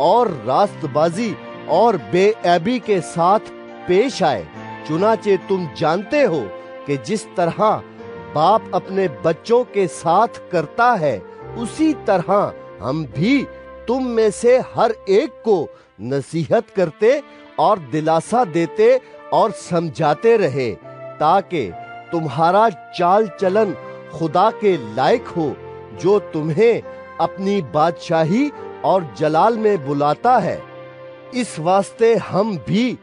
اور راست بازی اور بے عیبی کے ساتھ پیش آئے۔ چنانچہ تم جانتے ہو کہ جس طرح باپ اپنے بچوں کے ساتھ کرتا ہے، اسی طرح ہم بھی تم میں سے ہر ایک کو نصیحت کرتے اور دلاسا دیتے اور سمجھاتے رہے، تاکہ تمہارا چال چلن خدا کے لائق ہو، جو تمہیں اپنی بادشاہی اور جلال میں بلاتا ہے۔ اس واسطے ہم بھی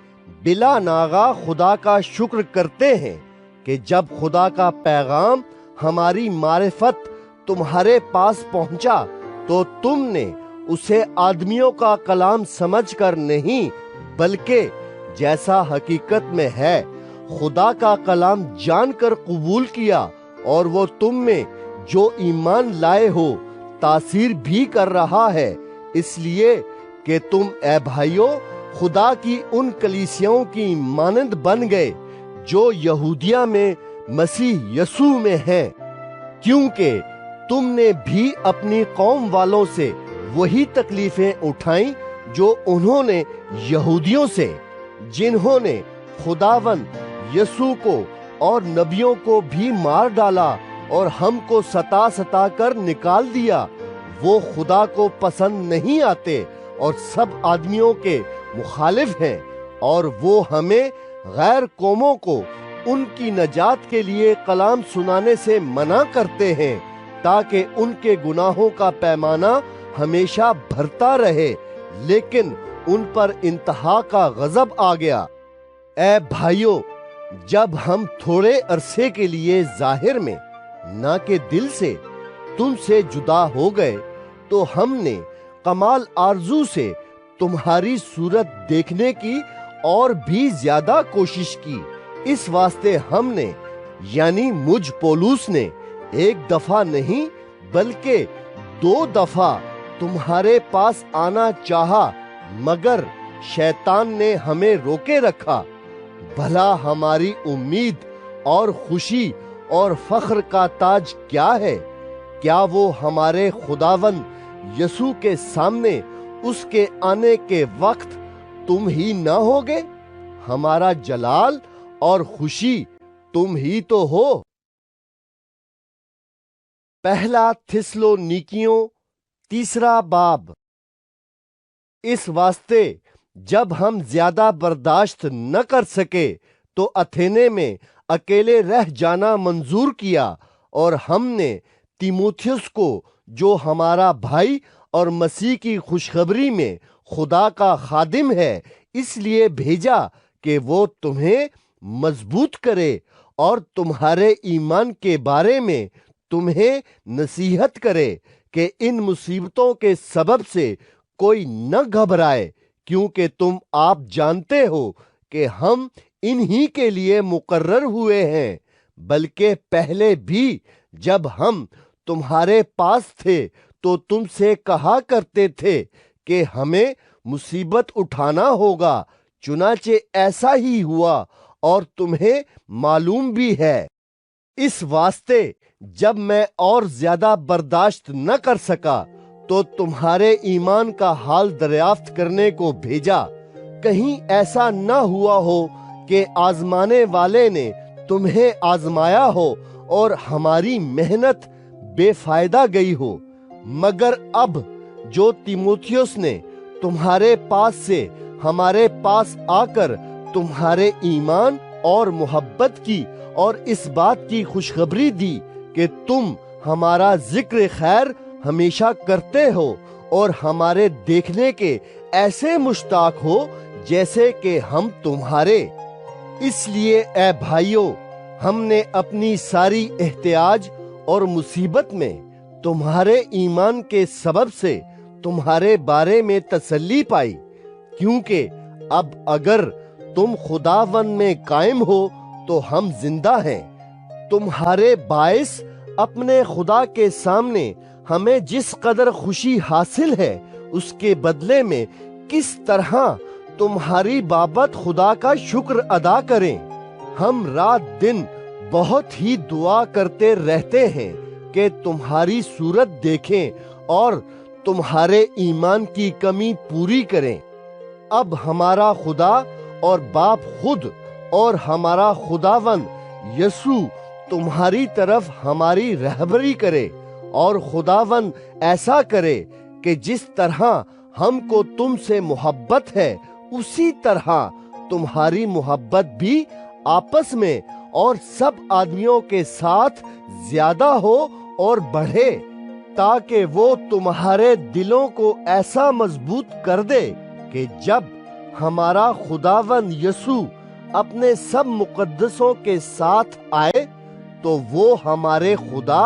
بلا ناغہ خدا کا شکر کرتے ہیں کہ جب خدا کا پیغام ہماری معرفت تمہارے پاس پہنچا تو تم نے اسے آدمیوں کا کلام سمجھ کر نہیں، بلکہ جیسا حقیقت میں ہے خدا کا کلام جان کر قبول کیا، اور وہ تم میں جو ایمان لائے ہو تاثیر بھی کر رہا ہے، اس لیے کہ تم اے بھائیو خدا کی ان کلیسیاؤں کی مانند بن گئے جو یہودیہ میں مسیح یسوع میں ہیں، کیونکہ تم نے بھی اپنی قوم والوں سے وہی تکلیفیں اٹھائیں جو انہوں نے یہودیوں سے، جنہوں نے خداوند یسوع کو اور نبیوں کو بھی مار ڈالا اور ہم کو ستا کر نکال دیا۔ وہ خدا کو پسند نہیں آتے اور سب آدمیوں کے مخالف ہیں، اور وہ ہمیں غیر قوموں کو ان کی نجات کے لیے کلام سنانے سے منع کرتے ہیں، تاکہ ان کے گناہوں کا پیمانہ ہمیشہ بھرتا رہے، لیکن ان پر انتہا کا غضب آ گیا۔ اے بھائیو، جب ہم تھوڑے عرصے کے لیے ظاہر میں نہ کہ دل سے تم سے جدا ہو گئے، تو ہم نے کمال آرزو سے تمہاری صورت دیکھنے کی اور بھی زیادہ کوشش کی۔ اس واسطے ہم نے، یعنی مجھ پولوس نے، ایک دفعہ نہیں بلکہ 2 دفعہ تمہارے پاس آنا چاہا، مگر شیطان نے ہمیں روکے رکھا۔ بھلا ہماری امید اور خوشی اور فخر کا تاج کیا ہے؟ کیا وہ ہمارے خداوند یسوع کے سامنے اس کے آنے کے وقت تم ہی نہ ہوگے؟ ہمارا جلال اور خوشی تم ہی تو ہو۔ پہلا تھسلونیکیوں 3 باب۔ اس واسطے جب ہم زیادہ برداشت نہ کر سکے تو اتھینے میں اکیلے رہ جانا منظور کیا، اور ہم نے تیموتھیوس کو، جو ہمارا بھائی اور مسیح کی خوشخبری میں خدا کا خادم ہے، اس لیے بھیجا کہ وہ تمہیں مضبوط کرے اور تمہارے ایمان کے بارے میں تمہیں نصیحت کرے کہ ان مصیبتوں کے سبب سے کوئی نہ گھبرائے، کیونکہ تم آپ جانتے ہو کہ ہم انہی کے لیے مقرر ہوئے ہیں، بلکہ پہلے بھی جب ہم تمہارے پاس تھے تو تم سے کہا کرتے تھے کہ ہمیں مصیبت اٹھانا ہوگا، چنانچہ ایسا ہی ہوا اور تمہیں معلوم بھی ہے۔ اس واسطے جب میں اور زیادہ برداشت نہ کر سکا تو تمہارے ایمان کا حال دریافت کرنے کو بھیجا، کہیں ایسا نہ ہوا ہو کہ آزمانے والے نے تمہیں آزمایا ہو اور ہماری محنت بے فائدہ گئی ہو۔ مگر اب جو تیموتھیوس نے تمہارے پاس سے ہمارے پاس آ کر تمہارے ایمان اور محبت کی اور اس بات کی خوشخبری دی کہ تم ہمارا ذکر خیر ہمیشہ کرتے ہو اور ہمارے دیکھنے کے ایسے مشتاق ہو جیسے کہ ہم تمہارے، اس لیے اے بھائیو، ہم نے اپنی ساری احتیاج اور مصیبت میں تمہارے ایمان کے سبب سے تمہارے بارے میں تسلی پائی، کیونکہ اب اگر تم خداوند میں قائم ہو تو ہم زندہ ہیں۔ تمہارے باعث اپنے خدا کے سامنے ہمیں جس قدر خوشی حاصل ہے، اس کے بدلے میں کس طرح تمہاری بابت خدا کا شکر ادا کریں۔ ہم رات دن بہت ہی دعا کرتے رہتے ہیں کہ تمہاری صورت دیکھیں اور تمہارے ایمان کی کمی پوری کریں۔ اب ہمارا خدا اور باپ خود اور ہمارا خداوند یسوع تمہاری طرف ہماری رہبری کرے، اور خداوند ایسا کرے کہ جس طرح ہم کو تم سے محبت ہے اسی طرح تمہاری محبت بھی آپس میں اور سب آدمیوں کے ساتھ زیادہ ہو اور بڑھے، تاکہ وہ تمہارے دلوں کو ایسا مضبوط کر دے کہ جب ہمارا خداوند یسوع اپنے سب مقدسوں کے ساتھ آئے تو وہ ہمارے خدا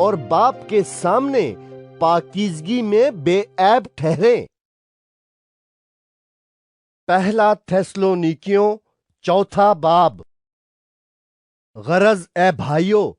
اور باپ کے سامنے پاکیزگی میں بے عیب ٹھہرے۔ پہلا تھیسلونیکیوں چوتھا باب۔ غرض اے بھائیو،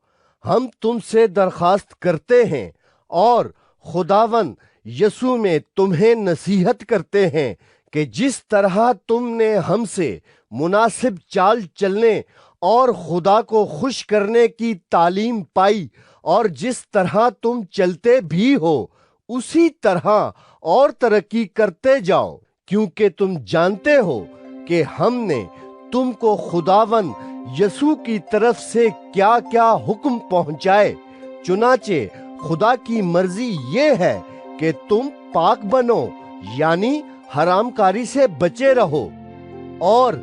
ہم تم سے درخواست کرتے ہیں اور خداوند یسوع میں تمہیں نصیحت کرتے ہیں کہ جس طرح تم نے ہم سے مناسب چال چلنے اور خدا کو خوش کرنے کی تعلیم پائی اور جس طرح تم چلتے بھی ہو اسی طرح اور ترقی کرتے جاؤ، کیونکہ تم جانتے ہو کہ ہم نے تم کو خداوند یسوع کی طرف سے کیا کیا حکم پہنچائے۔ چنانچہ خدا کی مرضی یہ ہے کہ تم پاک بنو، یعنی حرام کاری سے بچے رہو، اور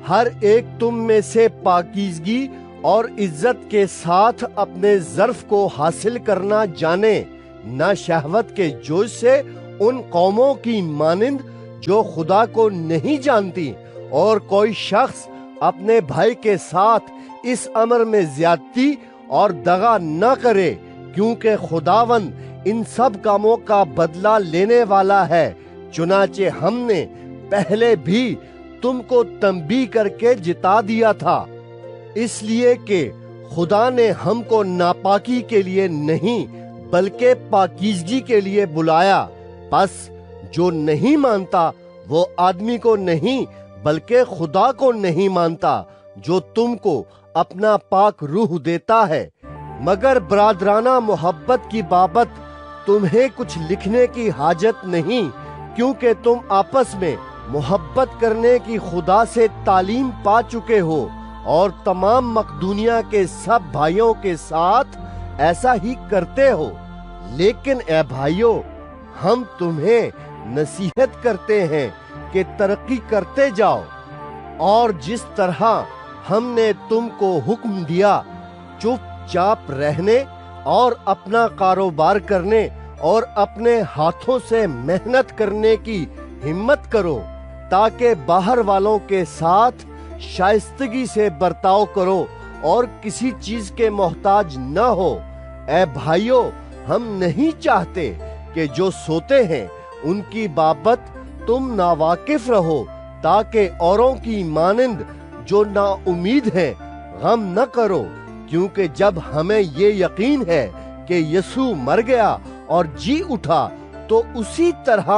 ہر ایک تم میں سے پاکیزگی اور عزت کے ساتھ اپنے ظرف کو حاصل کرنا جانے، نہ شہوت کے جوش سے ان قوموں کی مانند جو خدا کو نہیں جانتی، اور کوئی شخص اپنے بھائی کے ساتھ اس امر میں زیادتی اور دغا نہ کرے، کیونکہ خداوند ان سب کاموں کا بدلہ لینے والا ہے۔ چنانچہ ہم نے پہلے بھی تم کو تنبیہ کر کے جتا دیا تھا، اس لیے کہ خدا نے ہم کو ناپاکی کے لیے نہیں بلکہ پاکیزگی کے لیے بلایا۔ پس جو نہیں مانتا وہ آدمی کو نہیں بلکہ خدا کو نہیں مانتا جو تم کو اپنا پاک روح دیتا ہے۔ مگر برادرانہ محبت کی بابت تمہیں کچھ لکھنے کی حاجت نہیں، کیونکہ تم آپس میں محبت کرنے کی خدا سے تعلیم پا چکے ہو، اور تمام مقدونیہ کے سب بھائیوں کے ساتھ ایسا ہی کرتے ہو۔ لیکن اے بھائیو، ہم تمہیں نصیحت کرتے ہیں کہ ترقی کرتے جاؤ، اور جس طرح ہم نے تم کو حکم دیا چپ چاپ رہنے اور اپنا کاروبار کرنے اور اپنے ہاتھوں سے محنت کرنے کی ہمت کرو، تاکہ باہر والوں کے ساتھ شائستگی سے برتاؤ کرو اور کسی چیز کے محتاج نہ ہو۔ اے بھائیو، ہم نہیں چاہتے کہ جو سوتے ہیں ان کی بابت تم ناواقف رہو، تاکہ اوروں کی مانند جو نا امید ہیں غم نہ کرو، کیونکہ جب ہمیں یہ یقین ہے کہ یسوع مر گیا اور جی اٹھا تو اسی طرح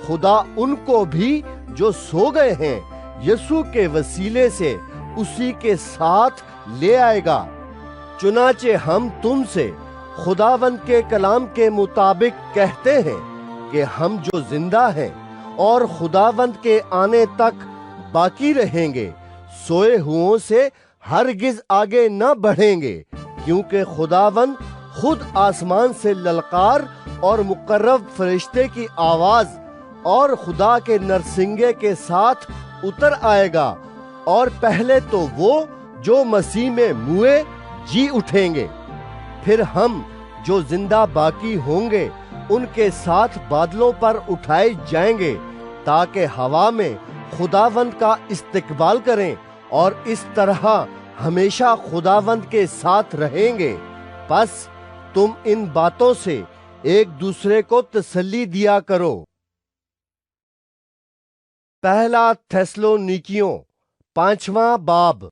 خدا ان کو بھی جو سو گئے ہیں یسوع کے وسیلے سے اسی کے ساتھ لے آئے گا۔ چنانچہ ہم تم سے خداوند کے کلام کے مطابق کہتے ہیں کہ ہم جو زندہ ہیں اور خداوند کے آنے تک باقی رہیں گے، سوئے ہوں سے ہرگز آگے نہ بڑھیں گے، کیونکہ خداوند خود آسمان سے للکار اور مقرب فرشتے کی آواز اور خدا کے نرسنگے کے ساتھ اتر آئے گا، اور پہلے تو وہ جو مسیح میں موئے جی اٹھیں گے، پھر ہم جو زندہ باقی ہوں گے ان کے ساتھ بادلوں پر اٹھائے جائیں گے، تاکہ ہوا میں خداوند کا استقبال کریں، اور اس طرح ہمیشہ خداوند کے ساتھ رہیں گے۔ پس تم ان باتوں سے ایک دوسرے کو تسلی دیا کرو۔ پہلا تھیسلونیکیوں پانچواں باب۔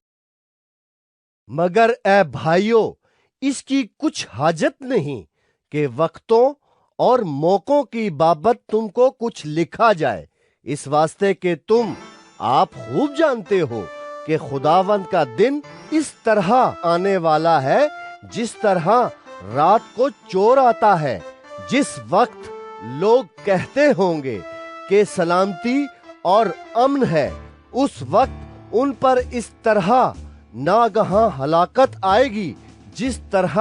مگر اے بھائیو، اس کی کچھ حاجت نہیں کہ وقتوں اور موقعوں کی بابت تم کو کچھ لکھا جائے، اس واسطے کہ تم آپ خوب جانتے ہو کہ خداوند کا دن اس طرح آنے والا ہے جس طرح رات کو چور آتا ہے۔ جس وقت لوگ کہتے ہوں گے کہ سلامتی اور امن ہے، اس وقت ان پر اس طرح ناگہاں ہلاکت آئے گی جس طرح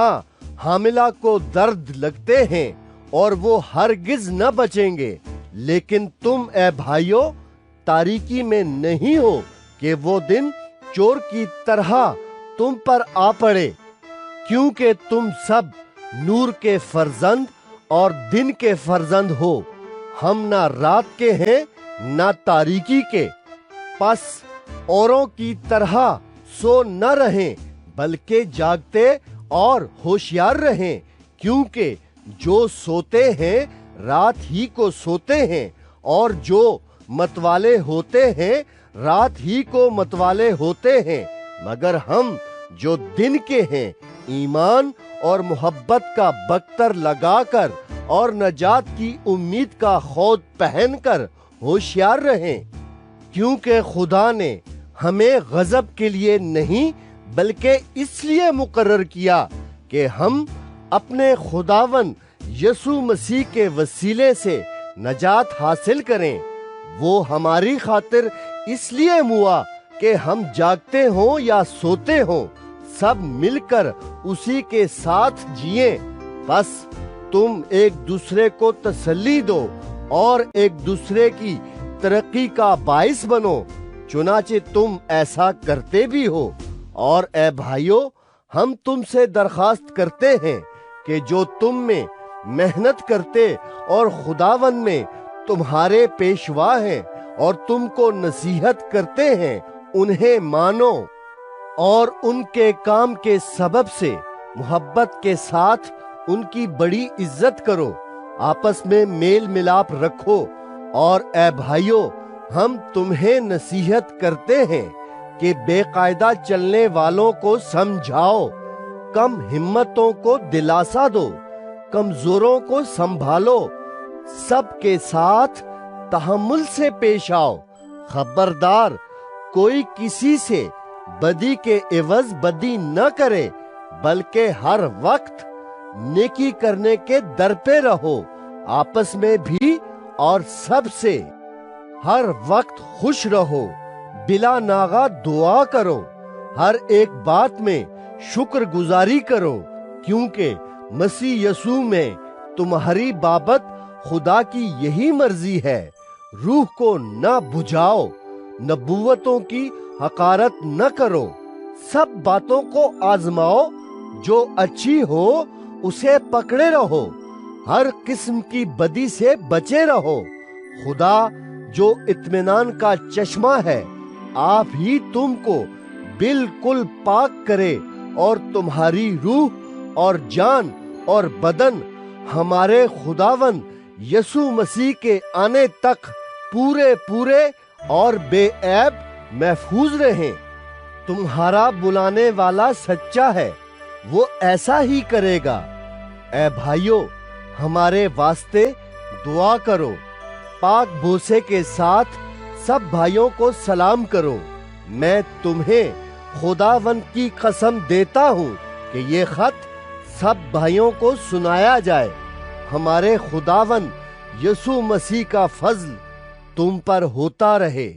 حاملہ کو درد لگتے ہیں، اور وہ ہرگز نہ بچیں گے۔ لیکن تم اے بھائیو تاریکی میں نہیں ہو کہ وہ دن چور کی طرح تم پر آ پڑے، کیونکہ تم سب نور کے فرزند اور دن کے فرزند ہو۔ ہم نہ رات کے ہیں نہ تاریکی کے، پس اوروں کی طرح سو نہ رہیں بلکہ جاگتے اور ہوشیار رہیں، کیونکہ جو سوتے ہیں رات ہی کو سوتے ہیں، اور جو متوالے ہوتے ہیں رات ہی کو متوالے ہوتے ہیں۔ مگر ہم جو دن کے ہیں ایمان اور محبت کا بکتر لگا کر اور نجات کی امید کا خود پہن کر ہوشیار رہیں، کیونکہ خدا نے ہمیں غضب کے لیے نہیں بلکہ اس لیے مقرر کیا کہ ہم اپنے خداوند یسوع مسیح کے وسیلے سے نجات حاصل کریں۔ وہ ہماری خاطر اس لیے ہوا کہ ہم جاگتے ہوں یا سوتے ہوں سب مل کر اسی کے ساتھ جئیں۔ بس تم ایک دوسرے کو تسلی دو اور ایک دوسرے کی ترقی کا باعث بنو، چنانچہ تم ایسا کرتے بھی ہو۔ اور اے بھائیو ہم تم سے درخواست کرتے ہیں کہ جو تم میں محنت کرتے اور خداوند میں تمہارے پیشوا ہیں اور تم کو نصیحت کرتے ہیں انہیں مانو، اور ان کے کام کے سبب سے محبت کے ساتھ ان کی بڑی عزت کرو، آپس میں میل ملاپ رکھو۔ اور اے بھائیو ہم تمہیں نصیحت کرتے ہیں کہ بے قاعدہ چلنے والوں کو سمجھاؤ، کم ہمتوں کو دلاسا دو، کمزوروں کو سنبھالو، سب کے ساتھ تحمل سے پیش آؤ۔ خبردار کوئی کسی سے بدی کے عوض بدی نہ کرے، بلکہ ہر وقت نیکی کرنے کے در پہ رہو، آپس میں بھی اور سب سے ہر وقت خوش رہو، بلا ناغہ دعا کرو، ہر ایک بات میں شکر گزاری کرو، کیونکہ مسیح یسوع میں تمہاری بابت خدا کی یہی مرضی ہے۔ روح کو نہ بجھاؤ، نبوتوں کی حقارت نہ کرو، سب باتوں کو آزماؤ، جو اچھی ہو اسے پکڑے رہو، ہر قسم کی بدی سے بچے رہو۔ خدا جو اطمینان کا چشمہ ہے آپ ہی تم کو بالکل پاک کرے، اور تمہاری روح اور جان اور بدن ہمارے خداوند یسوع مسیح کے آنے تک پورے اور بے عیب محفوظ رہیں۔ تمہارا بلانے والا سچا ہے، وہ ایسا ہی کرے گا۔ اے بھائیو ہمارے واسطے دعا کرو۔ پاک بوسے کے ساتھ سب بھائیوں کو سلام کرو۔ میں تمہیں خداوند کی قسم دیتا ہوں کہ یہ خط سب بھائیوں کو سنایا جائے۔ ہمارے خداوند یسوع مسیح کا فضل تم پر ہوتا رہے۔